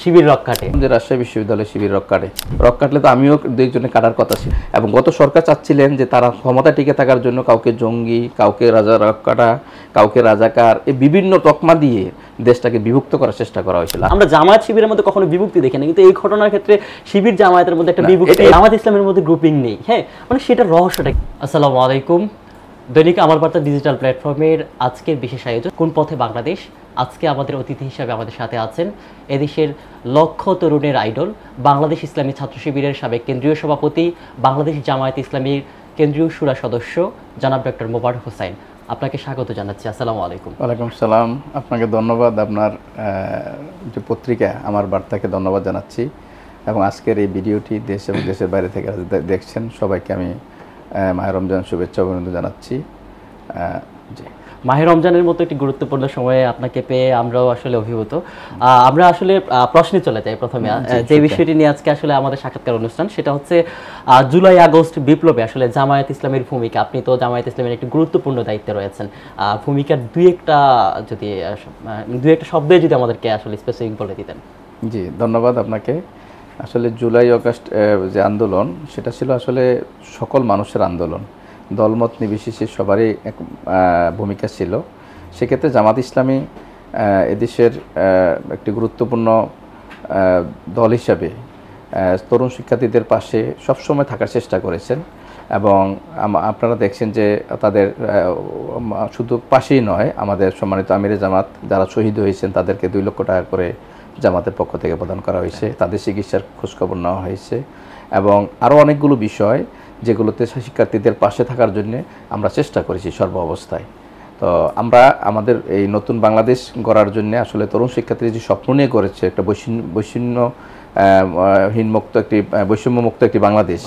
শিবির rock কাটে, যে রাজশাহী বিশ্ববিদ্যালয়ে শিবির রক কাটলে তো আমিও দুইজনে কাটার কথা ছিল। এবং গত সরকার চাচ্ছিলেন যে তারা ক্ষমতা টিকে থাকার জন্য কাউকে জঙ্গি, কাউকে রাজা রক কাটা, কাউকে রাজাকার, এই বিভিন্ন তকমা দিয়ে দেশটাকে বিভক্ত করার চেষ্টা করা হয়েছিল। আমরা জামায়াত শিবিরের মধ্যে কখনো বিভক্তি দেখি না, কিন্তু এই ঘটনার ক্ষেত্রে শিবির জামায়াতের মধ্যে একটা বিভক্তি, জামায়াত ইসলামের মধ্যে গ্রুপিং নেই। হ্যাঁ, মানে সেটা রহস্যটা। আসসালামু আলাইকুম, দৈনিক আমার বার্তা ডিজিটাল প্ল্যাটফর্মের আজকের বিশেষ আয়োজন কোন পথে বাংলাদেশ। আজকে আমাদের অতিথি হিসাবে আমাদের সাথে আছেন এদেশের লক্ষ তরুণের আইডল, বাংলাদেশ ইসলামী ছাত্র শিবিরের সাবেক কেন্দ্রীয় সভাপতি, বাংলাদেশ জামায়াত ইসলামীর কেন্দ্রীয় শুরা সদস্য জনাব ডক্টর মোবারক হোসাইন। আপনাকে স্বাগত জানাচ্ছি। আসসালামু আলাইকুম। ওয়ালাইকুম সালাম। আপনাকে ধন্যবাদ, আপনার যে পত্রিকা আমার বার্তাকে ধন্যবাদ জানাচ্ছি, এবং আজকের এই ভিডিওটি দেশ এবং দেশের বাইরে থেকে দেখছেন সবাইকে আমি মাহে রমজান শুভেচ্ছা অভিনন্দন জানাচ্ছি। জি, মাহে রমজানের মতো একটি গুরুত্বপূর্ণ সময়ে আপনাকে পেয়ে আমরাও আসলে অভিভূত। আমরা আসলে প্রশ্নে চলে যাই প্রথমে, যে বিষয়টি নিয়ে আজকে আসলে আমাদের সাক্ষাৎকার অনুষ্ঠান, সেটা হচ্ছে জুলাই আগস্ট বিপ্লবে আসলে জামায়াত ইসলামের ভূমিকা। আপনি তো জামায়াত ইসলামের একটি গুরুত্বপূর্ণ দায়িত্বে রয়েছেন, ভূমিকার দুই একটা শব্দে যদি আমাদেরকে আসলে স্পেসিফিক বলে দিতেন। জি, ধন্যবাদ আপনাকে। আসলে জুলাই আগস্ট যে আন্দোলন, সেটা ছিল আসলে সকল মানুষের আন্দোলন, দলমত নির্বিশেষে সবারই এক ভূমিকা ছিল। সেক্ষেত্রে জামাত ইসলামী এদেশের একটি গুরুত্বপূর্ণ দল হিসাবে তরুণ শিক্ষার্থীদের পাশে সবসময় থাকার চেষ্টা করেছেন, এবং আপনারা দেখছেন যে তাদের শুধু পাশেই নয়, আমাদের সম্মানিত আমিরে জামাত যারা শহীদ হয়েছেন তাদেরকে 2 লক্ষ টাকা করে জামাতের পক্ষ থেকে প্রদান করা হয়েছে, তাদের চিকিৎসার খোঁজখবর নেওয়া হয়েছে, এবং আরও অনেকগুলো বিষয় যেগুলোতে শিক্ষার্থীদের পাশে থাকার জন্য আমরা চেষ্টা করেছি সর্ব অবস্থায়। তো আমরা আমাদের এই নতুন বাংলাদেশ গড়ার জন্য আসলে তরুণ শিক্ষার্থীরা যে স্বপ্ন নিয়ে করেছে একটা বৈষম্যমুক্ত একটি বাংলাদেশ,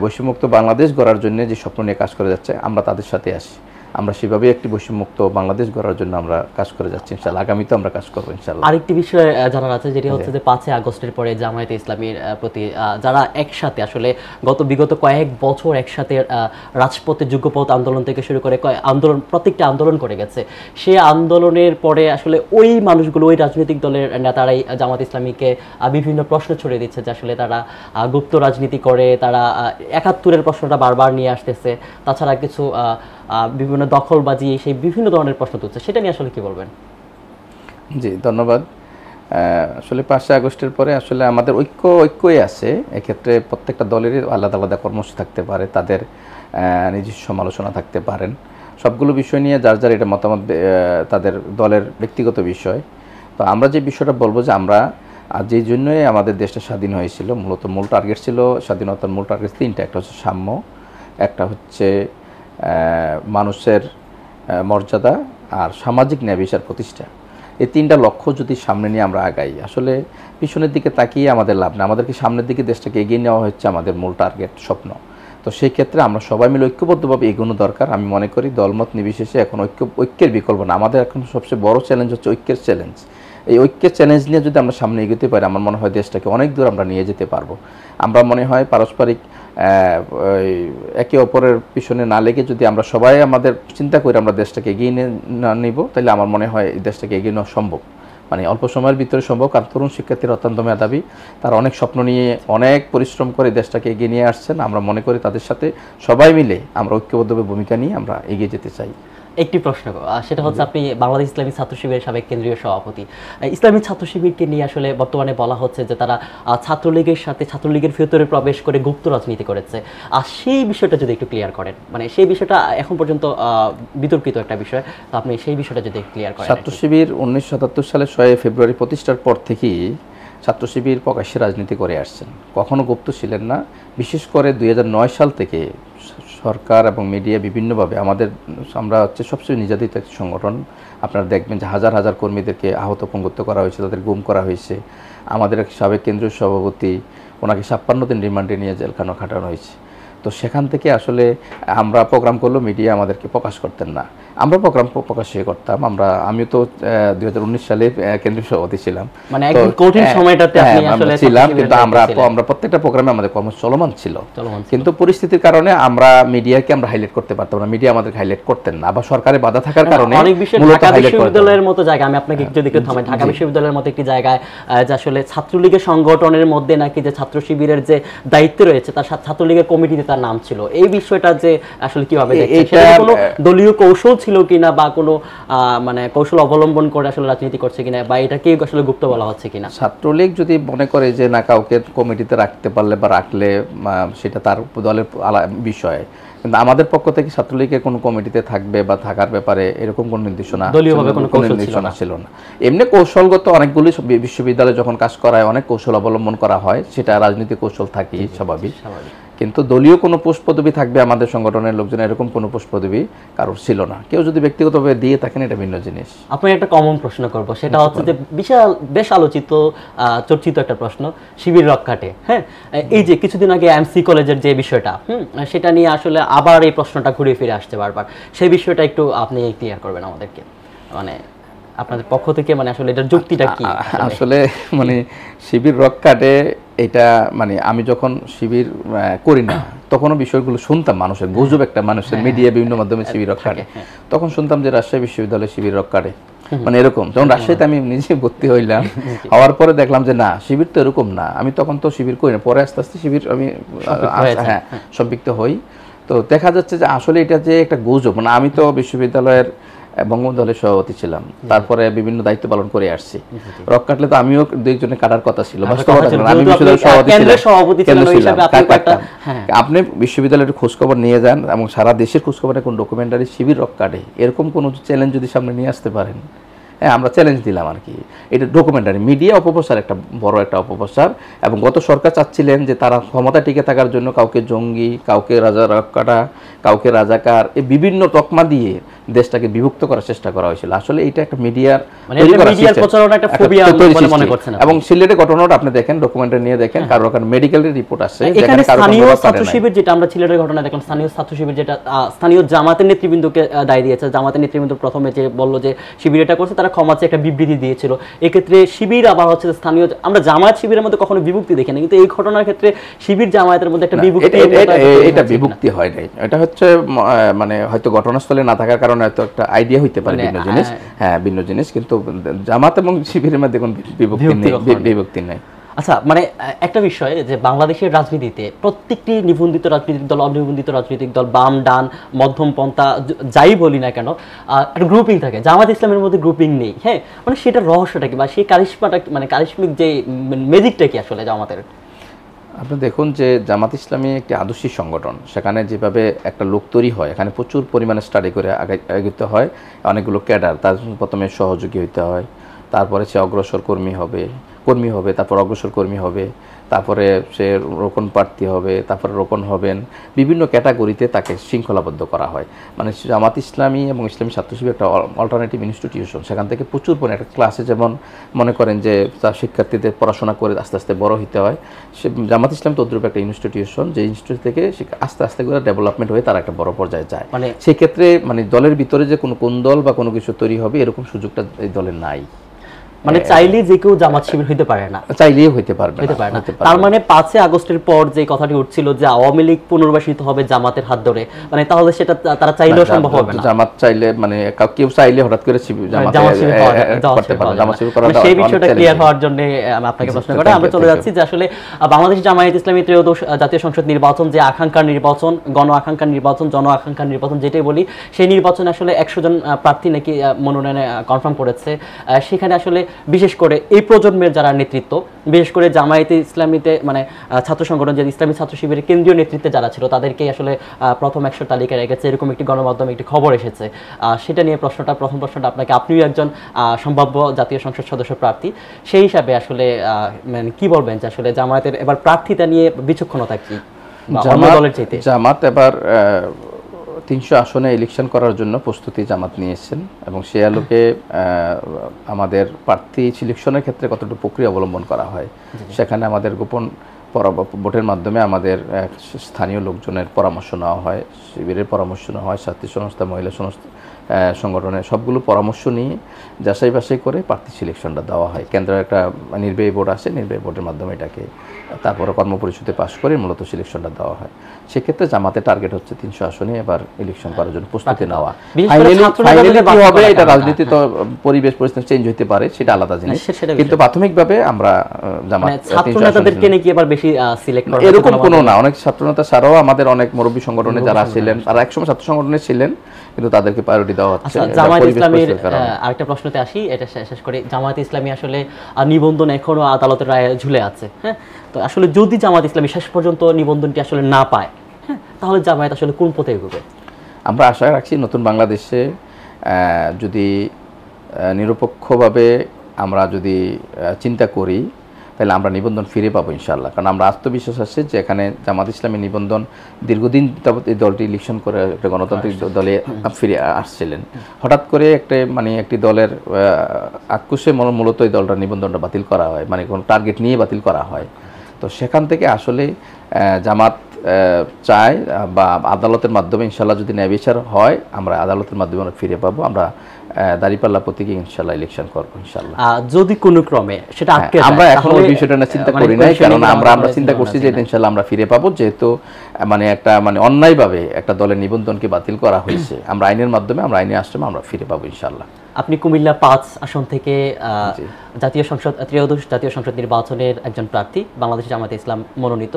বৈষম্যমুক্ত বাংলাদেশ গড়ার জন্য যে স্বপ্ন নিয়ে কাজ করে যাচ্ছে, আমরা তাদের সাথে আসি। আমরা সেভাবেই একটি বৈষম্যমুক্ত বাংলাদেশ গড়ার জন্য আমরা কাজ করে যাচ্ছি, ইনশাআল্লাহ আগামীতে আমরা কাজ করবো ইনশাআল্লাহ। আরেকটি বিষয় জানার আছে, যেটি হচ্ছে যে 5 আগস্টের পরে জামায়াতে ইসলামীর প্রতি যারা একসাথে আসলে বিগত কয়েক বছর একসাথে রাজপথে যুগপথ আন্দোলন থেকে শুরু করে প্রত্যেকটা আন্দোলন করে গেছে, সেই আন্দোলনের পরে আসলে ওই মানুষগুলো, ওই রাজনৈতিক দলের নেতারাই জামায়াত ইসলামীকে বিভিন্ন প্রশ্ন ছড়িয়ে দিচ্ছে যে আসলে তারা গুপ্ত রাজনীতি করে, তারা 71-এর প্রশ্নটা বারবার নিয়ে আসতেছে, তাছাড়া কিছু বিভিন্ন দখলবাজি, সেই বিভিন্ন ধরনের প্রশ্ন তুলছে, সেটা নিয়ে আসলে কি বলবেন? জি, ধন্যবাদ। আসলে 5 আগস্টের পরে আসলে আমাদের ঐক্যই আছে। এক্ষেত্রে প্রত্যেকটা দলেরই আলাদা আলাদা কর্মসূচি থাকতে পারে, তাদের নিজস্ব সমালোচনা থাকতে পারেন, সবগুলো বিষয় নিয়ে যার যার এটা মতামত, তাদের দলের ব্যক্তিগত বিষয়। তো আমরা যে বিষয়টা বলবো যে আমরা যেই জন্যই আমাদের দেশটা স্বাধীন হয়েছিল, মূলত মূল টার্গেট ছিল, স্বাধীনতার মূল টার্গেট 3টা। একটা হচ্ছে সাম্য, একটা হচ্ছে মানুষের মর্যাদা, আর সামাজিক ন্যায় বিচার প্রতিষ্ঠা। এই 3টা লক্ষ্য যদি সামনে নিয়ে আমরা আগাই, আসলে পিছনের দিকে তাকিয়ে আমাদের লাভ না, আমাদেরকে সামনের দিকে দেশটাকে এগিয়ে নেওয়া হচ্ছে আমাদের মূল টার্গেট, স্বপ্ন। তো সেই ক্ষেত্রে আমরা সবাই মিলে ঐক্যবদ্ধভাবে এগোনো দরকার। আমি মনে করি দলমত নির্বিশেষে এখন ঐক্যের বিকল্প না, আমাদের এখন সবচেয়ে বড় চ্যালেঞ্জ হচ্ছে ঐক্যের চ্যালেঞ্জ। এই ঐক্যের চ্যালেঞ্জ নিয়ে যদি আমরা সামনে এগোতে পারি, আমার মনে হয় দেশটাকে অনেক দূর আমরা নিয়ে যেতে পারবো। আমরা মনে হয় পারস্পরিক একে অপরের পিছনে না লেগে যদি আমরা সবাই আমাদের চিন্তা করি আমরা দেশটাকে এগিয়ে নিব, তাহলে আমার মনে হয় এই দেশটাকে এগিয়ে নেওয়া সম্ভব, মানে অল্প সময়ের ভিতরে সম্ভব। কারণ তরুণ শিক্ষার্থীরা অত্যন্ত মেধাবী, তারা অনেক স্বপ্ন নিয়ে অনেক পরিশ্রম করে দেশটাকে এগিয়ে নিয়ে আসছেন। আমরা মনে করি তাদের সাথে সবাই মিলে আমরা ঐক্যবদ্ধভাবে ভূমিকা নিয়ে আমরা এগিয়ে যেতে চাই। একটি প্রশ্ন, সেটা হচ্ছে আপনি বাংলাদেশ ইসলামী ছাত্র শিবিরের সাবেক কেন্দ্রীয় সভাপতি। ইসলামী ছাত্র শিবিরকে নিয়ে আসলে বর্তমানে বলা হচ্ছে যে তারা ছাত্রলীগের সাথে, ছাত্রলীগের ভিতরে প্রবেশ করে গুপ্ত রাজনীতি করেছে। আর সেই বিষয়টা যদি একটু ক্লিয়ার করেন, মানে সেই বিষয়টা এখন পর্যন্ত বিতর্কিত একটা বিষয়, তো আপনি সেই বিষয়টা যদি ক্লিয়ার করেন। ছাত্র শিবির 1977 সালে 6 ফেব্রুয়ারি প্রতিষ্ঠার পর থেকেই ছাত্র শিবির প্রকাশ্যে রাজনীতি করে আসছেন, কখনো গুপ্ত ছিলেন না। বিশেষ করে 2009 সাল থেকে সরকার এবং মিডিয়া বিভিন্নভাবে আমরা হচ্ছে সবচেয়ে নির্যাতিত একটি সংগঠন। আপনারা দেখবেন যে হাজার হাজার কর্মীদেরকে আহত পঙ্গুত্ব করা হয়েছে, তাদের গুম করা হয়েছে। আমাদের এক সাবেক কেন্দ্রীয় সভাপতি, ওনাকে 56 দিন রিমান্ডে নিয়ে জেলখানা খাটানো হয়েছে। তো সেখান থেকে আসলে আমরা প্রোগ্রাম করলেও মিডিয়া আমাদেরকে প্রকাশ করতেন না, আমরা প্রোগ্রাম প্রকাশই করতাম। আমিও তো 2019 সালে কেন্দ্রীয় সভাপতি ছিলাম, মানে একদম কঠিন সময়টাতে আপনি আসলে ছিলাম, কিন্তু আমরা প্রত্যেকটা প্রোগ্রামে আমাদের কর্ম চলমান ছিল। কিন্তু পরিস্থিতির কারণে আমরা মিডিয়াকে আমরা হাইলাইট করতে পারতাম না, মিডিয়া আমাদের হাইলাইট করতেন না, আবার সরকারের বাধা থাকার কারণে অনেক বিষয় ঢাকা বিশ্ববিদ্যালয়ের মতো জায়গা, আমি আপনাকে যদি একটু থামাই, ঢাকা বিশ্ববিদ্যালয়ের মতো একটি জায়গায় যে আসলে ছাত্রলীগের সংগঠনের মধ্যে নাকি যে ছাত্র শিবিরের যে দায়িত্ব রয়েছে তার ছাত্রলীগের কমিটিতে তার নাম ছিল, এই বিষয়টা যে আসলে কিভাবে দেখছেন, সেটা কোনো দলীয় কৌশল ছিল কিনা বা কোনো মানে কৌশল অবলম্বন করে আসলে রাজনীতি করছে কিনা, বা এটা কি আসলে গুপ্ত বলা হচ্ছে কিনা? ছাত্রলীগ যদি মনে করে যে না কাউকে কমিটিতে রাখতে পারলে বা রাখলে সেটা তার দলের বিষয়, কিন্তু আমাদের পক্ষ থেকে ছাত্রলীগের কোনো কমিটিতে থাকবে বা থাকার ব্যাপারে এরকম কোনো নির্দেশনা দলীয়ভাবে কোনো নির্দেশনা ছিল না। এমনি কৌশলগত অনেকগুলি বিশ্ববিদ্যালয়ে যখন কাজ করা হয় অনেক কৌশল অবলম্বন করা হয়, সেটা রাজনৈতিক কৌশল থাকি স্বাভাবিক, কিন্তু দলীয় কোনো পোস্ট পদবি থাকবে আমাদের সংগঠনের লোকজন এরকম কোনো পোস্ট পদবি কারোর ছিল না। কেউ যদি ব্যক্তিগতভাবে দিয়ে থাকেন এটা ভিন্ন জিনিস। আপনি একটা কমন প্রশ্ন করব, সেটা হচ্ছে যে বেশ আলোচিত চর্চিত একটা প্রশ্ন, শিবির রক্ষাটে। হ্যাঁ, এই যে কিছুদিন আগে এমসি কলেজের যে বিষয়টা, সেটা নিয়ে আসলে আবার এই প্রশ্নটা ঘুরে ফিরে আসছে বারবার, সেই বিষয়টা একটু আপনি ক্লিয়ার করবেন আমাদেরকে, মানে আপনাদের পক্ষ থেকে, মানে আসলে এটার যুক্তিটা কি? আসলে মানে শিবির রক্ষাটে এটা মানে আমি যখন শিবির করি না তখনও বিষয়গুলো শুনতাম, মানুষের গুজব একটা, মানুষের মিডিয়া বিভিন্ন মাধ্যমে শিবির রক্ষাটে, তখন শুনতাম যে রাজশাহী বিশ্ববিদ্যালয়ে শিবির রক্ষাটে, মানে এরকম। যখন রাজশাহীতে আমি নিজে ভর্তি হইলাম, হওয়ার পরে দেখলাম যে না, শিবির তো এরকম না। আমি তখন তো শিবির করি না, পরে আস্তে আস্তে শিবির আমি সম্পৃক্ত হই। তো দেখা যাচ্ছে যে আসলে এটা যে একটা গুজব, মানে আমি তো বিশ্ববিদ্যালয়ের বঙ্গবন্ধু দলের সভাপতি ছিলাম, তারপরে বিভিন্ন দায়িত্ব পালন করে আসছি। রক কাটলে তো আমিও দুইজনের কাটার কথা ছিল, আমি বিশ্ববিদ্যালয়ের সভাপতি ছিলাম। আপনি বিশ্ববিদ্যালয়ের খোঁজখবর নিয়ে যান এবং সারা দেশের খোঁজখবরে কোন ডকুমেন্টারি শিবির রক কাটে এরকম কোনো চ্যালেঞ্জ যদি সামনে নিয়ে আসতে পারেন, হ্যাঁ আমরা চ্যালেঞ্জ দিলাম আর কি। এটা ডকুমেন্টারি মিডিয়া অপপ্রচার, একটা বড় একটা অপপ্রচার। এবং গত সরকার চাচ্ছিলেন যে তারা ক্ষমতা টিকে থাকার জন্য কাউকে জঙ্গি, কাউকে রাজা রক্ষাটা, কাউকে রাজাকার, এই বিভিন্ন তকমা দিয়ে দেশটাকে বিভক্ত করার চেষ্টা করা হয়েছিল। আসলে এটা একটা মিডিয়ার এবং সিলেটের ঘটনাটা আপনি দেখেন, ডকুমেন্টারি নিয়ে দেখেন, কারো কারো মেডিকেলের রিপোর্ট আছে, এখানে স্থানীয় ছাত্র শিবির, যেটা আমরা সিলেটের ঘটনা দেখলাম, স্থানীয় ছাত্র শিবির যেটা স্থানীয় জামাতের নেতৃবৃন্দকে দায় দিয়েছে, জামাতের নেতৃবৃন্দ প্রথমে যে বললো যে শিবির এটা করছে, তারা ক্ষমা চেয়ে একটা বিবৃতি দিয়েছিল। এক্ষেত্রে শিবির আবার হচ্ছে স্থানীয়, আমরা জামায়াত শিবিরের মধ্যে কখনো বিভক্তি দেখি না, কিন্তু এই ঘটনার ক্ষেত্রে শিবির জামায়াতের মধ্যে একটা বিভক্তি, এটা বিভক্তি হয় নাই, এটা হচ্ছে মানে হয়তো ঘটনাস্থলে না থাকার কারণে হয়তো একটা আইডিয়া হইতে পারে ভিন্ন জিনিস, হ্যাঁ ভিন্ন জিনিস, কিন্তু জামাত এবং শিবিরের মধ্যে কোনো বিভক্তি নাই। আচ্ছা, মানে একটা বিষয় যে বাংলাদেশের রাজনীতিতে প্রত্যেকটি নিবন্ধিত রাজনৈতিক দল, অনিবন্ধিত রাজনৈতিক দল, বাম ডান মধ্যম পন্থা যাই বলি না কেন, একটা গ্রুপিং থাকে। জামাত ইসলামের মধ্যে গ্রুপিং নেই। হ্যাঁ, মানে সেটা রহস্যটা কি, বা সেই কারিশমাটা, মানে কারিশমিক যে ম্যাজিকটা কি আসলে জামাতের? আপনি দেখুন যে জামাত ইসলামী একটি আদর্শিক সংগঠন, সেখানে যেভাবে একটা লোক তৈরি হয়, এখানে প্রচুর পরিমাণে স্টাডি করে এগোতে হয়, অনেকগুলো ক্যাডার, তার প্রথমে সহযোগী হইতে হয়, তারপরে সে অগ্রসর কর্মী হবে, তারপর অগ্রসর কর্মী হবে, তারপরে সে রোকন প্রার্থী হবে, তারপরে রোকন হবেন, বিভিন্ন ক্যাটাগরিতে তাকে শৃঙ্খলাবদ্ধ করা হয়। মানে জামাত ইসলামী এবং ইসলামী ছাত্র শিবির একটা অল্টারনেটিভ ইনস্টিটিউশন, সেখান থেকে প্রচুর পরিমাণে একটা ক্লাসে যেমন মনে করেন যে তার শিক্ষার্থীদের পড়াশোনা করে আস্তে আস্তে বড় হতে হয়, সে জামাত ইসলাম তদ্রূপ একটা ইনস্টিটিউশন, যে ইনস্টিটিউট থেকে আস্তে আস্তে করে ডেভেলপমেন্ট হয়ে তারা একটা বড় পর্যায়ে যায়। মানে সেক্ষেত্রে মানে দলের ভিতরে যে কোন দল বা কোনো কিছু তৈরি হবে এরকম সুযোগটা এই দলের নাই। মানে চাইলেই যে কেউ জামাত শিবির হইতে পারে না, চাইলেই হইতে পারবে না। তার মানে 5 আগস্টের পর যে কথাটি উঠছিল যে আওয়ামী লীগ পুনর্বাসিত হবে জামাতের হাত ধরে, মানে তাহলে সেটা তারা চাইলেও সম্ভব হবে না। জামাত চাইলে মানে কেউ চাইলে হঠাৎ করে সেই বিষয়টা ক্লিয়ার হওয়ার জন্য আমি আপনাকে প্রশ্ন করি। আমরা চলে যাচ্ছি যে আসলে বাংলাদেশ জামায়াত ইসলামী ত্রয়োদশ জাতীয় সংসদ নির্বাচন, যে আকাঙ্ক্ষার নির্বাচন, গণ আকাঙ্ক্ষার নির্বাচন, জন আকাঙ্ক্ষার নির্বাচন যেটাই বলি, সেই নির্বাচনে আসলে 100 জন প্রার্থী নাকি মনোনয়নে কনফার্ম করেছে। সেখানে আসলে বিশেষ করে এই প্রজন্মের যারা নেতৃত্ব, বিশেষ করে জামায়াতে ইসলামীতে মানে ছাত্র সংগঠন, যে ইসলামী ছাত্র শিবিরের কেন্দ্রীয় নেতৃত্বে যারা ছিল, তাদেরকেই আসলে প্রথম 100 তালিকায় রেখেছে, এরকম একটি গণমাধ্যমে একটি খবর এসেছে। সেটা নিয়ে প্রথম প্রশ্নটা আপনাকে, আপনিও একজন সম্ভাব্য জাতীয় সংসদ সদস্য প্রার্থী, সেই হিসাবে আসলে মানে কি বলবেন যে আসলে জামায়াতের এবার প্রার্থীতা নিয়ে বিচক্ষণতা কি দলের চাইতে? জামাত এবার 300 আসনে ইলেকশন করার জন্য প্রস্তুতি জামাত নিয়েছেন, এবং সে আলোকে আমাদের প্রার্থী সিলেকশনের ক্ষেত্রে কতটুকু প্রক্রিয়া অবলম্বন করা হয়, সেখানে আমাদের গোপন ভোটের মাধ্যমে আমাদের স্থানীয় লোকজনের পরামর্শ নেওয়া হয়, শিবিরের পরামর্শ নেওয়া হয়, ছাত্রী সংস্থা, মহিলা সংস্থা, সংগঠনের সবগুলো পরামর্শ নিয়ে যাচাই বাছাই করে প্রার্থী সিলেকশনটা দেওয়া হয়। কেন্দ্রের একটা নির্বাহী বোর্ড আছে, নির্বাহী বোর্ডের মাধ্যমে এটাকে তারপরে কর্মপরিষদে পাশ করে মূলত সিলেকশনটা দেওয়া হয়। সেক্ষেত্রে জামাতের টার্গেট হচ্ছে 300 আসনে এবার ইলেকশন করার জন্য প্রস্তুতি নেওয়া। ফাইনালি কি হবে এটা রাজনীতি তো পরিবেশ পরিস্থিতি চেঞ্জ হতে পারে, সেটা আলাদা জিনিস, কিন্তু প্রাথমিকভাবে আমরা জামাত ছাত্রনেতাদেরকে নিয়ে কি এবার বেশি সিলেক্ট করা এরকম কোনো না। অনেক ছাত্রনেতা ছাড়াও আমাদের অনেক মুরব্বী সংগঠনে যারা ছিলেন তারা একসময় ছাত্র সংগঠনে ছিলেন, কিন্তু তাদেরকে প্রায়োরিটি দেওয়া হচ্ছে। জামায়াত ইসলামীর আরেকটা প্রশ্নতে আসি, এটা শেষ করে। জামায়াত ইসলামী আসলে নিবন্ধন এখনো আদালতের রায়ে ঝুলে আছে, হ্যাঁ, তো আসলে যদি জামায়াত ইসলামী শেষ পর্যন্ত নিবন্ধনটি আসলে না পায়, হ্যাঁ, তাহলে জামায়াত আসলে কোন পথে এগোবে? আমরা আশা রাখছি নতুন বাংলাদেশে যদি নিরপেক্ষভাবে আমরা যদি চিন্তা করি তাহলে আমরা নিবন্ধন ফিরে পাবো ইনশাআল্লাহ। কারণ আমরা আত্মবিশ্বাস আছে যে এখানে জামাত ইসলামী নিবন্ধন দীর্ঘদিন যাবত এই দলটি ইলেকশন করে একটা গণতান্ত্রিক দলে ফিরে আসছিলেন। হঠাৎ করে একটা একটি দলের আক্রোশে মূলত এই দলটার নিবন্ধনটা বাতিল করা হয়, কোনো টার্গেট নিয়ে বাতিল করা হয়। তো সেখান থেকে আসলে জামাত চায় বা আদালতের মাধ্যমে ইনশাআল্লাহ যদি ন্যায় বিচার হয়, আমরা আদালতের মাধ্যমে আমরা ফিরে পাবো। আমরা দাঁড়িপাল্লা প্রতীকে ইনশাআল্লাহ ইলেকশন করব ইনশাআল্লাহ। যদি কোনো ক্রমে সেটা আটকে যায়, আমরা এখন ওই বিষয়টা নিয়ে চিন্তা করি নাই, কারণ আমরা চিন্তা করছি যে ইনশাআল্লাহ আমরা ফিরে পাবো, যেহেতু একটা অন্যায়ভাবে একটা দলের নিবন্ধনকে বাতিল করা হয়েছে। আমরা আইনের মাধ্যমে আমরা আইনে আসলে আমরা ফিরে পাবো ইনশাআল্লাহ। আপনি কুমিল্লা 5 আসন থেকে ত্রয়োদশ জাতীয় সংসদ নির্বাচনের একজন প্রার্থী, বাংলাদেশ জামায়াতে ইসলাম মনোনীত।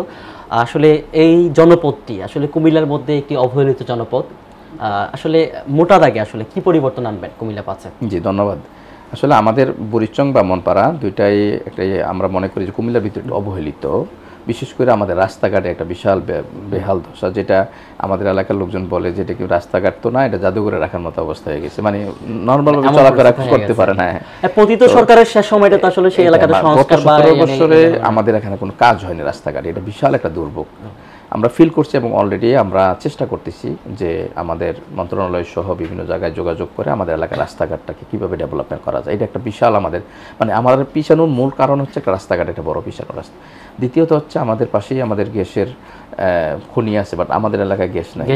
আসলে এই জনপদটি আসলে কুমিল্লার মধ্যে একটি অবহেলিত জনপদ, আসলে মোটা দাগে আসলে কি পরিবর্তন আনবেন কুমিল্লা 5-এ? জি, ধন্যবাদ। আসলে আমাদের বুড়িচং বা মনপাড়া দুইটাই আমরা মনে করি যে কুমিল্লার ভিতরে অবহেলিত। বিশেষ করে আমাদের রাস্তাঘাটে একটা বিশাল বেহাল দশা, যেটা আমাদের এলাকার লোকজন বলে যে এটা কি রাস্তাঘাট তো না, এটা জাদুঘরে রাখার মতো অবস্থা হয়ে গেছে, নরমালভাবে চলাফেরা করতে পারে না। পতিত সরকারের শেষ সময়টা তো আসলে সেই এলাকাতে সংস্কার বা 17 বছরে আমাদের এখানে কোনো কাজ হয়নি রাস্তাঘাটে, এটা বিশাল একটা দুর্ভোগ আমরা ফিল করছি। এবং অলরেডি আমরা চেষ্টা করতেছি যে আমাদের মন্ত্রণালয় সহ বিভিন্ন জায়গায় যোগাযোগ করে আমাদের এলাকার রাস্তাঘাটটাকে কীভাবে ডেভেলপমেন্ট করা যায়। এটা একটা বিশাল আমাদের আমাদের পিছানোর মূল কারণ হচ্ছে একটা রাস্তাঘাট, একটা বড় পিছানো রাস্তা। দ্বিতীয়ত হচ্ছে আমাদের পাশেই আমাদের গ্যাসের খনি আছে, বাট আমাদের এলাকায় গ্যাস নাই।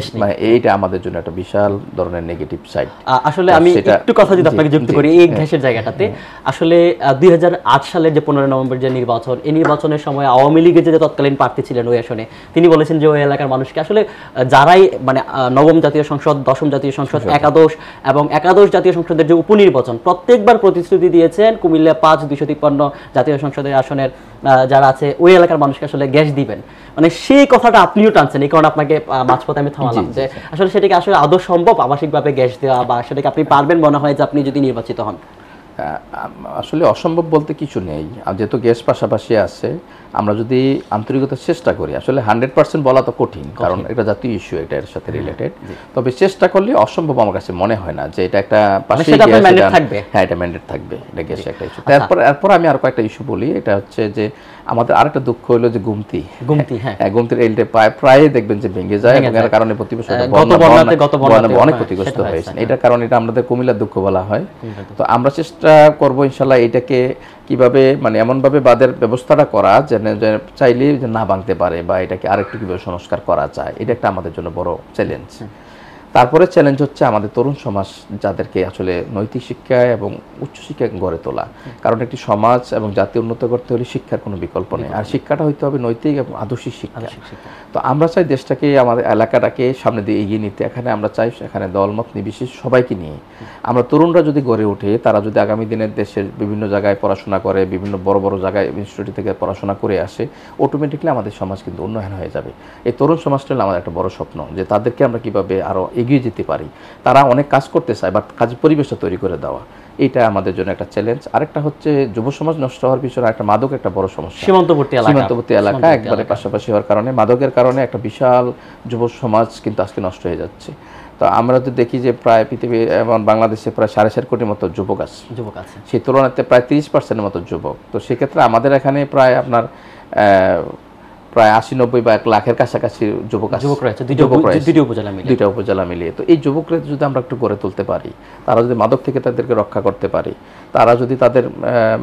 এইটা আমাদের জন্য একটা বিশাল ধরনের নেগেটিভ সাইড। আসলে আমি একটু কথা যদি আপনাকে যুক্ত করি এই গ্যাসের জায়গাটাতে, আসলে 2008 সালের যে 15 নভেম্বর যে নির্বাচন, এই নির্বাচনের সময় আওয়ামী লীগের যে তৎকালীন প্রার্থী ছিলেন ওই আসনে, তিনি বলেছেন যে ওই এলাকার মানুষকে আসলে যারাই নবম জাতীয় সংসদ, দশম জাতীয় সংসদ, একাদশ এবং একাদশ জাতীয় সংসদের যে উপনির্বাচন প্রত্যেকবার প্রতিশ্রুতি দিয়েছেন কুমিল্লা 5 253 জাতীয় সংসদের আসনের যারা আছে ওই এলাকার মানুষকে আসলে গ্যাস দিবেন। সেই কথাটা আপনিও টানছেন, এই কারণে আপনাকে মাঝপথে আমি থামালাম যে আসলে সেটাকে আসলে আদৌ সম্ভব আবাসিকভাবে গ্যাস দেওয়া, বা সেটাকে আপনি পারবেন মনে হয় যে আপনি যদি নির্বাচিত হন? আসলে অসম্ভব বলতে কিছু নেই, যেহেতু গ্যাস পাশাপাশি আছে। আমরা যদি আন্তরিকতার চেষ্টা করি, আসলে 100% বলা তো কঠিন, কারণ এটা জাতীয় ইস্যু, এটা এর সাথে রিলেটেড। তবে চেষ্টা করলে অসম্ভব আমার কাছে মনে হয় না যে এটা একটা পাশে থাকবে। হ্যাঁ, এটা ম্যান্ডেট থাকবে, এটা গ্যাস একটা ইস্যু। এরপর আমি আর কয়েকটা ইস্যু বলি। এটা হচ্ছে যে আমাদের আরেকটা দুঃখ হলো যে গুমতির রেলটা প্রায় দেখবেন যে ভেঙে যায়, এবং এর কারণে প্রতি বছর অনেক ক্ষতিগ্রস্ত হয়েছে। এটার কারণে এটা আমাদের কুমিল্লার দুঃখ বলা হয়। তো আমরা চেষ্টা করবো ইনশাল্লাহ এটাকে কিভাবে এমনভাবে বাঁধের ব্যবস্থাটা করা যেন চাইলে যে না ভাঙতে পারে, বা এটাকে আরেকটু কিভাবে সংস্কার করা যায়, এটা একটা আমাদের জন্য বড় চ্যালেঞ্জ। তারপরে চ্যালেঞ্জ হচ্ছে আমাদের তরুণ সমাজ, যাদেরকে আসলে নৈতিক শিক্ষা এবং উচ্চশিক্ষা গড়ে তোলা। কারণ একটি সমাজ এবং জাতি উন্নত করতে হলে শিক্ষার কোনো বিকল্প নেই, আর শিক্ষাটা হইতে হবে নৈতিক এবং আদর্শিক শিক্ষা। তো আমরা চাই দেশটাকে, আমাদের এলাকাটাকে সামনে দিয়ে এগিয়ে নিতে। এখানে আমরা চাই সেখানে দলমত নির্বিশেষ সবাইকে নিয়ে আমরা তরুণরা যদি গড়ে ওঠে, তারা যদি আগামী দিনে দেশের বিভিন্ন জায়গায় পড়াশোনা করে, বিভিন্ন বড় বড় জায়গায় ইনস্টিটিউট থেকে পড়াশোনা করে আসে, অটোমেটিকলি আমাদের সমাজ কিন্তু উন্নয়ন হয়ে যাবে। এই তরুণ সমাজটা হলো আমাদের একটা বড় স্বপ্ন, যে তাদেরকে আমরা কীভাবে আরও এগিয়ে যেতে পারি। তারা অনেক কাজ করতে চায়, বাট কাজের পরিবেশটা তৈরি করে দেওয়া, এটা আমাদের জন্য একটা চ্যালেঞ্জ। আরেকটা হচ্ছে যুব সমাজ নষ্ট হওয়ার পিছনে একটা মাদক একটা বড় সমস্যা। সীমান্তবর্তী এলাকা একবারে পাশাপাশি হওয়ার কারণে, মাদকের কারণে একটা বিশাল যুব সমাজ কিন্তু আজকে নষ্ট হয়ে যাচ্ছে। তো আমরা যদি দেখি যে প্রায় পৃথিবী এবং বাংলাদেশে প্রায় 4.5 কোটির মতো যুবক আছে, সেই তুলনাতে প্রায় 30% মতো যুবক। তো সেক্ষেত্রে আমাদের এখানে প্রায় আপনার প্রায় 80-90 বা 1 লাখের কাছাকাছি যুবক রয়েছে দুইটা উপজেলা মিলিয়ে। তো এই যুবকরা যদি আমরা একটু গড়ে তুলতে পারি, তারা যদি মাদক থেকে তাদেরকে রক্ষা করতে পারি, তারা যদি তাদের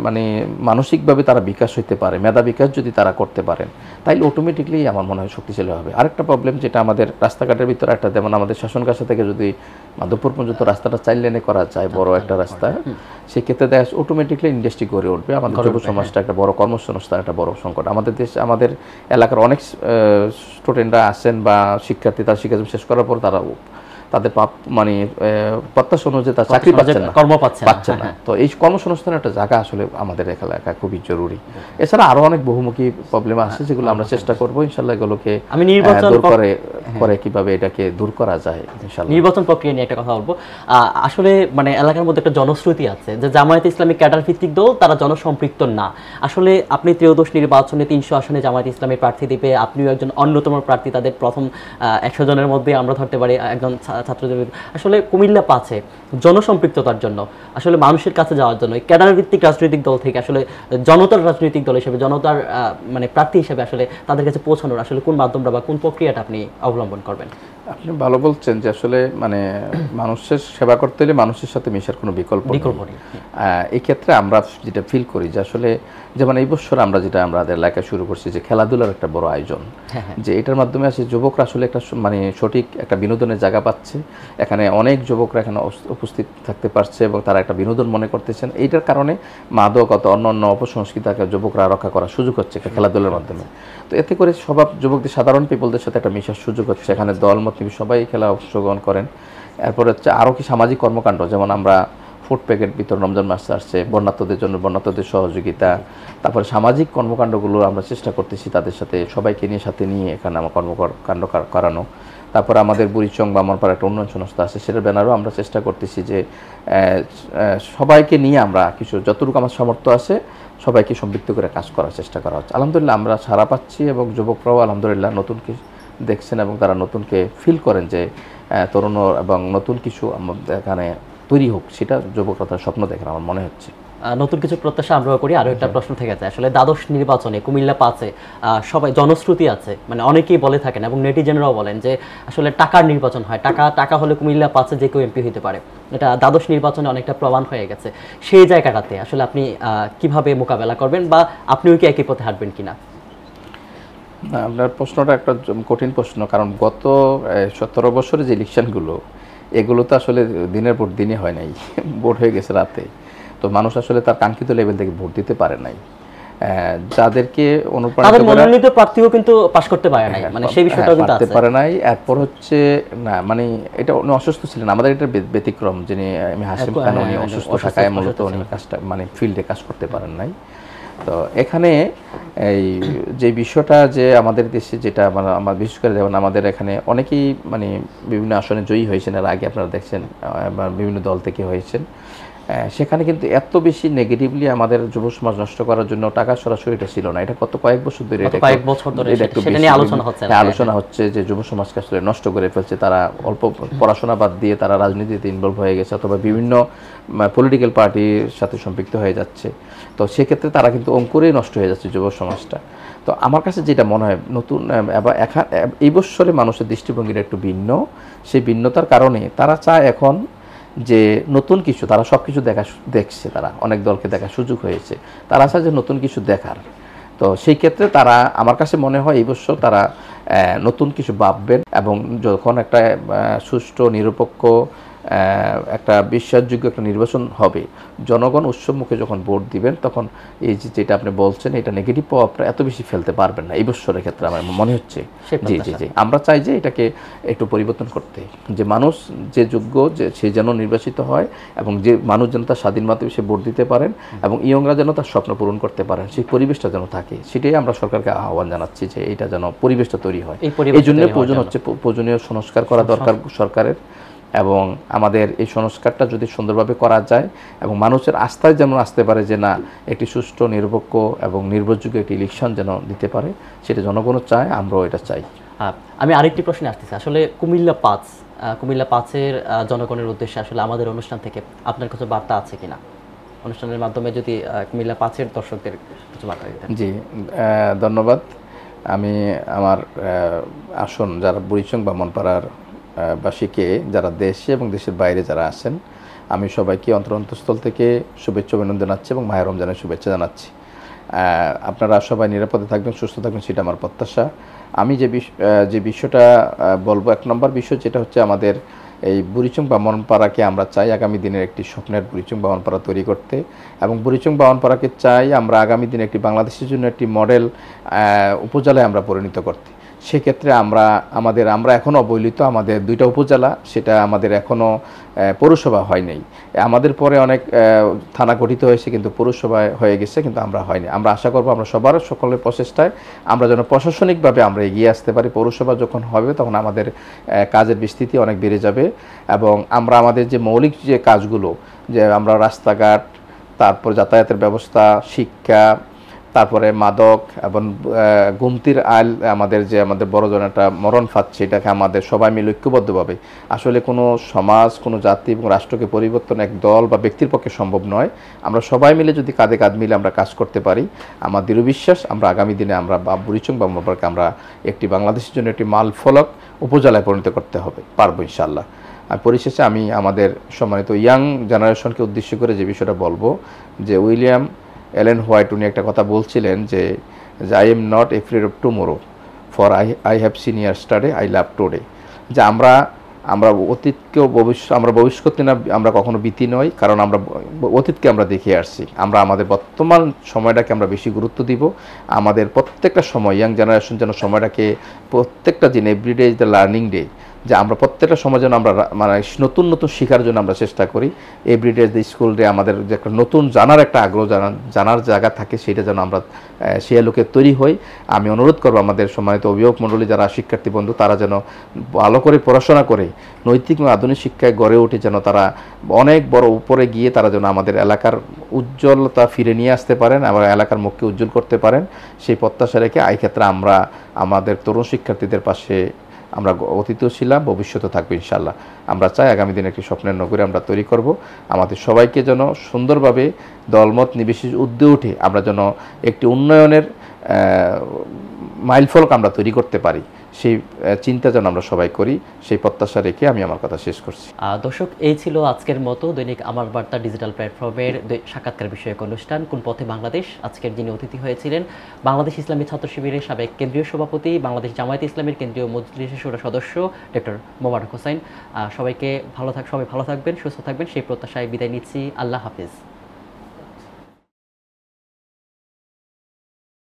মানে মানসিকভাবে তারা বিকাশ হইতে পারে, মেধা বিকাশ যদি তারা করতে পারেন, তাইলে অটোমেটিকলি আমার মনে হয় শক্তিশালী হবে। আরেকটা প্রবলেম যেটা আমাদের রাস্তাঘাটের ভিতরে একটা, যেমন আমাদের শাসনকাছা থেকে যদি মাধবপুর পর্যন্ত রাস্তাটা 4 লেনে করা যায়, বড় একটা রাস্তা, সেক্ষেত্রে দেখা যাচ্ছে অটোমেটিকলি ইন্ডাস্ট্রি গড়ে উঠবে। আমাদের যুব সমাজটা একটা বড় কর্মসংস্থান, একটা বড় সংকট। আমাদের দেশ, আমাদের এলাকার অনেক স্টুডেন্টরা আছেন বা শিক্ষার্থী, তারা শিক্ষা শেষ করার পর তারা তাদের মানে প্রত্যাশা অনুযায়ী তার চাকরি পাচ্ছেন না, কর্ম পাচ্ছেন না। তো এই কর্মসংস্থানের একটা জায়গা আসলে আমাদের এলাকায় খুবই জরুরি। এছাড়া আরো অনেক বহুমুখী প্রবলেম আছে, যেগুলো আমরা চেষ্টা করব ইনশাআল্লাহ এগুলোকে দূর করে কিভাবে এটাকে দূর করা যায় ইনশাআল্লাহ। নির্বাচন প্রক্রিয়া নিয়ে একটা কথা বলবো। আসলে মানে এলাকার মধ্যে একটা জনশ্রুতি আছে যে জামায়াতে ইসলামী ক্যাডার ভিত্তিক দল, তারা জনসম্পৃক্ত না। আসলে আপনি ত্রয়োদশ নির্বাচনে 300 আসনে জামায়াতে ইসলামী প্রার্থী দিবে, আপনিও একজন অন্যতম প্রার্থী, তাদের প্রথম 100 জনের মধ্যে আমরা ধরতে পারি একজন ছাত্রজীবী। আসলে কুমিল্লা 5-এ জনসম্পৃক্ততার জন্য, আসলে মানুষের কাছে যাওয়ার জন্য ক্যাডার ভিত্তিক রাজনৈতিক দল থেকে আসলে জনতার রাজনৈতিক দল হিসেবে, জনতার মানে প্রার্থী হিসেবে আসলে তাদের কাছে পৌঁছানোর আসলে কোন মাধ্যমটা বা কোন প্রক্রিয়াটা আপনি অবলম্বন করবেন? আপনি ভালো বলছেন যে আসলে মানে মানুষের সেবা করতে হলে মানুষের সাথে মেশার কোনো বিকল্প নেই। এই ক্ষেত্রে আমরা যেটা ফিল করি যে আসলে, যেমন এই বছর আমরা যেটা আমাদের এলাকায় শুরু করছি যে খেলাধুলার একটা বড় আয়োজন, যে এটার মাধ্যমে আসলে যুবকরা আসলে একটা মানে সঠিক একটা বিনোদনের জায়গা পাচ্ছে। এখানে অনেক যুবকরা এখানে উপস্থিত থাকতে পারছে এবং তারা একটা বিনোদন মনে করতেছেন। এইটার কারণে মাদক অন্য অপসংস্কৃতিকে যুবকরা রক্ষা করার সুযোগ হচ্ছে খেলাধুলার মাধ্যমে। তো এতে করে সব যুবকদের, সাধারণ পিপলদের সাথে একটা মেশার সুযোগ হচ্ছে। এখানে দলমত সবাই খেলা অংশগ্রহণ করেন। এরপর হচ্ছে আরও কি সামাজিক কর্মকাণ্ড, যেমন আমরা ফুড প্যাকেট বিতরণ, রমজান মাস আসছে, বন্যার্তদের জন্য বন্যার্তদের সহযোগিতা, তারপরে সামাজিক কর্মকাণ্ডগুলো আমরা চেষ্টা করতেছি তাদের সাথে সবাইকে সাথে নিয়ে এখানে আমার কর্মকাণ্ড করানো। তারপরে আমাদের বুড়িচং বা আমরপাড়া একটা উন্নয়ন সংস্থা আছে, সেটার ব্যানারও আমরা চেষ্টা করতেছি যে সবাইকে নিয়ে আমরা কিছু যতটুকু আমার সামর্থ্য আছে সবাইকে সম্পৃক্ত করে কাজ করার চেষ্টা করা হচ্ছে। আলহামদুলিল্লাহ আমরা সাড়া পাচ্ছি এবং যুবকরাও আলহামদুলিল্লাহ নতুনকে দেখছেন এবং তারা নতুনকে ফিল করেন যে তরুণ এবং নতুন কিছু আমাদের এখানে তৈরি হোক, সেটা যুবকরা তার স্বপ্ন দেখেন আমার মনে হচ্ছে। নতুন কিছু প্রত্যাশা আমরা করি। আরও একটা প্রশ্ন থেকে যায়, আসলে দ্বাদশ নির্বাচনে কুমিল্লা 5-এ সবাই জনশ্রুতি আছে, মানে অনেকেই বলে থাকেন এবং নেটিজেনরাও বলেন যে আসলে টাকার নির্বাচন হয়, টাকা হলে কুমিল্লা 5-এ যে কেউ এমপি হতে পারে। এটা দ্বাদশ নির্বাচনে অনেকটা প্রমাণ হয়ে গেছে। সেই জায়গাটাতে আসলে আপনি কিভাবে মোকাবেলা করবেন বা আপনিও কি একই পথে হাঁটবেন কিনা? না, আপনার প্রশ্নটা একটা কঠিন প্রশ্ন, কারণ গত 17 বছরের যে ইলেকশনগুলো, এগুলো তো আসলে দিনের পর দিনই হয় নাই, ভোট হয়ে গেছে রাতে। তো মানুষ আসলে তার কাঙ্ক্ষিত লেভেল থেকে ভোট দিতে পারে নাই। যাদেরকে অনুপ্রাণিত মনোনীত প্রার্থীও কিন্তু পাস করতে পারে নাই, মানে সেই বিষয়টাও কিন্তু আছে, পারে নাই। এরপর হচ্ছে না, মানে এটা উনি অসুস্থ ছিলেন, আমাদের এটা ব্যতিক্রম, যিনি হাশিম খান, উনি অসুস্থ থাকায় মূলত উনি কাজটা মানে ফিল্ডে কাজ করতে পারেন নাই। তো এখানে এই যে বিষয়টা যে আমাদের দেশে যেটা মানে আমার বিশেষ করে যেমন আমাদের এখানে অনেকেই মানে বিভিন্ন আসনে জয়ী হয়েছেন, এর আগে আপনারা দেখছেন বিভিন্ন দল থেকে হয়েছেন, সেখানে কিন্তু এত বেশি নেগেটিভলি আমাদের যুব সমাজ নষ্ট করার জন্য টাকা সরাসরি এটা ছিল না। এটা কত কয়েক বছর ধরে আলোচনা হচ্ছে যে যুব সমাজকে আসলে নষ্ট করে ফেলছে, তারা অল্প পড়াশোনা বাদ দিয়ে তারা রাজনীতিতে ইনভলভ হয়ে গেছে অথবা বিভিন্ন পলিটিক্যাল পার্টির সাথে সম্পৃক্ত হয়ে যাচ্ছে। তো সেক্ষেত্রে তারা কিন্তু অঙ্কুরেই নষ্ট হয়ে যাচ্ছে যুব সমাজটা। তো আমার কাছে যেটা মনে হয় নতুন এই বছরে মানুষের দৃষ্টিভঙ্গিটা একটু ভিন্ন। সেই ভিন্নতার কারণে তারা চায় এখন যে নতুন কিছু, তারা সব কিছু দেখছে, তারা অনেক দলকে দেখার সুযোগ হয়েছে, তারা চায় যে নতুন কিছু দেখার। তো সেই ক্ষেত্রে তারা আমার কাছে মনে হয় এই বছর তারা নতুন কিছু ভাববেন এবং যখন একটা সুষ্ঠু নিরপেক্ষ একটা বিশ্বাসযোগ্য একটা নির্বাচন হবে, জনগণ উৎসবমুখে যখন ভোট দিবেন, তখন এই যেটা আপনি বলছেন এটা নেগেটিভ প্রভাবটা এত বেশি ফেলতে পারবেন না এই বছরের ক্ষেত্রে আমার মনে হচ্ছে। জি জি জি, আমরা চাই যে এটাকে একটু পরিবর্তন করতে, যে মানুষ যে যোগ্য যে সে যেন নির্বাচিত হয় এবং যে মানুষ যেন তার স্বাধীনভাবে সে ভোট দিতে পারেন এবং ইয়ংরা যেন তার স্বপ্ন পূরণ করতে পারেন, সেই পরিবেশটা যেন থাকে। সেটাই আমরা সরকারকে আহ্বান জানাচ্ছি যে এটা যেন পরিবেশটা তৈরি হয়। এই জন্য প্রয়োজনীয় সংস্কার করা দরকার সরকারের, এবং আমাদের এই সংস্কারটা যদি সুন্দরভাবে করা যায় এবং মানুষের আস্থায় যেন আসতে পারে যে না, একটি সুষ্ঠু নিরপেক্ষ এবং নির্ভরযোগ্য একটি ইলেকশন যেন দিতে পারে, সেটা জনগণও চায়, আমরাও এটা চাই। আমি আরেকটি প্রশ্নে আসতেছি, আসলে কুমিল্লা 5-এর জনগণের উদ্দেশ্যে আসলে আমাদের অনুষ্ঠান থেকে আপনার কিছু বার্তা আছে কিনা? অনুষ্ঠানের মাধ্যমে যদি কুমিল্লা 5-এর দর্শকদের কিছু বার্তা দিতেন। জি, ধন্যবাদ। আমি আমার আসন যারা বুড়িচং ব্রাহ্মণপাড়ার বাসীকে, যারা দেশে এবং দেশের বাইরে যারা আছেন, আমি সবাইকে অন্তরস্থল থেকে শুভেচ্ছা অভিনন্দন জানাচ্ছি এবং মাহে রমজানের শুভেচ্ছা জানাচ্ছি। আপনারা সবাই নিরাপদে থাকবেন, সুস্থ থাকবেন, সেটা আমার প্রত্যাশা। আমি যে বিষয়টা বলবো, 1 নম্বর বিষয় যেটা হচ্ছে আমাদের এই বুড়িচং ব্রাহ্মণপাড়াকে আমরা চাই আগামী দিনের একটি স্বপ্নের বুড়িচং ব্রাহ্মণপাড়া তৈরি করতে, এবং বুড়িচং ব্রাহ্মণপাড়াকে চাই আমরা আগামী দিনে একটি বাংলাদেশের জন্য একটি মডেল উপজেলায় আমরা পরিণত করতে। সেক্ষেত্রে আমরা এখনও অবহেলিত, আমাদের 2টা উপজেলা, সেটা আমাদের এখনও পৌরসভা হয় নাই। আমাদের পরে অনেক থানা গঠিত হয়েছে, কিন্তু পৌরসভায় হয়ে গেছে, কিন্তু আমরা হয়নি। আমরা আশা করব আমরা সকলের প্রচেষ্টায় আমরা যেন প্রশাসনিকভাবে আমরা এগিয়ে আসতে পারি। পৌরসভা যখন হবে তখন আমাদের কাজের বিস্তৃতি অনেক বেড়ে যাবে, এবং আমরা আমাদের যে মৌলিক যে কাজগুলো, যে আমরা রাস্তাঘাট, তারপর যাতায়াতের ব্যবস্থা, শিক্ষা, তারপরে মাদক এবং গুমতির আইল, আমাদের বড়জন একটা মরণ ফাঁদছে, এটাকে আমাদের সবাই মিলে ঐক্যবদ্ধভাবে, আসলে কোনো সমাজ, কোনো জাতি এবং রাষ্ট্রকে পরিবর্তন এক দল বা ব্যক্তির পক্ষে সম্ভব নয়। আমরা সবাই মিলে যদি কাঁধে কাঁধ মিলে আমরা কাজ করতে পারি, আমার দৃঢ় বিশ্বাস আমরা আগামী দিনে আমরা বুড়িচং ব্রাহ্মণপাড়াকে আমরা একটি বাংলাদেশের জন্য একটি মাইলফলক উপজেলায় পরিণত করতে পারবো ইনশাআল্লাহ। আর পরিশেষে আমি আমাদের সম্মানিত ইয়াং জেনারেশনকে উদ্দেশ্য করে যে বিষয়টা বলবো, যে উইলিয়াম এলেন হোয়াইট উনি একটা কথা বলছিলেন যে I am not afraid of tomorrow, for I have seen yesterday, I love today. যে আমরা অতীতকেও আমরা ভবিষ্যতে না, আমরা কখনো ভীতি নই, কারণ আমরা অতীতকে আমরা দেখে আসছি। আমরা আমাদের বর্তমান সময়টাকে আমরা বেশি গুরুত্ব দিব। আমাদের প্রত্যেকটা সময়, ইয়াং জেনারেশন যেন সময়টাকে, প্রত্যেকটা দিন, everyday is the learning day, যে আমরা প্রত্যেকটা সময় যেন আমরা মানে নতুন নতুন শেখার জন্য আমরা চেষ্টা করি। এভরিডে দ্য স্কুল ডে, আমাদের যে একটা নতুন জানার একটা আগ্রহ, জানার জায়গা থাকে, সেটা যেন আমরা সে লোকে তৈরি হই। আমি অনুরোধ করবো আমাদের সম্মানিত অভিভাবক মণ্ডলী, যারা শিক্ষার্থী বন্ধু, তারা যেন ভালো করে পড়াশোনা করে নৈতিক এবং আধুনিক শিক্ষায় গড়ে ওঠে, যেন তারা অনেক বড় উপরে গিয়ে তারা যেন আমাদের এলাকার উজ্জ্বলতা ফিরে নিয়ে আসতে পারেন, আবার এলাকার মুখকে উজ্জ্বল করতে পারেন। সেই প্রত্যাশা রেখে এই ক্ষেত্রে আমরা আমাদের তরুণ শিক্ষার্থীদের পাশে আমরা অতীতও ছিলাম, ভবিষ্যতে থাকবো ইনশাআল্লাহ। আমরা চাই আগামী দিনে একটি স্বপ্নের নগরী আমরা তৈরি করব। আমাদের সবাইকে যেন সুন্দরভাবে দলমত নির্বিশেষে ঊর্ধ্বে উঠে আমরা যেন একটি উন্নয়নের মাইলফলক আমরা তৈরি করতে পারি, সেই চিন্তা যেন আমরা সবাই করি, সেই প্রত্যাশা রেখে আমি আমার কথা শেষ করছি। দর্শক, এই ছিল আজকের মতো দৈনিক আমার বার্তা ডিজিটাল প্ল্যাটফর্মের সাক্ষাৎকার বিষয়ক অনুষ্ঠান কোন পথে বাংলাদেশ। আজকের যিনি অতিথি হয়েছিলেন বাংলাদেশ ইসলামী ছাত্র শিবিরের সাবেক কেন্দ্রীয় সভাপতি, বাংলাদেশ জামায়াতে ইসলামীর কেন্দ্রীয় মজলিসের শুরা সদস্য ডক্টর মোবারক হোসাইন। সবাই ভালো থাকবেন, সুস্থ থাকবেন, সেই প্রত্যাশায় বিদায় নিচ্ছি। আল্লাহ হাফিজ।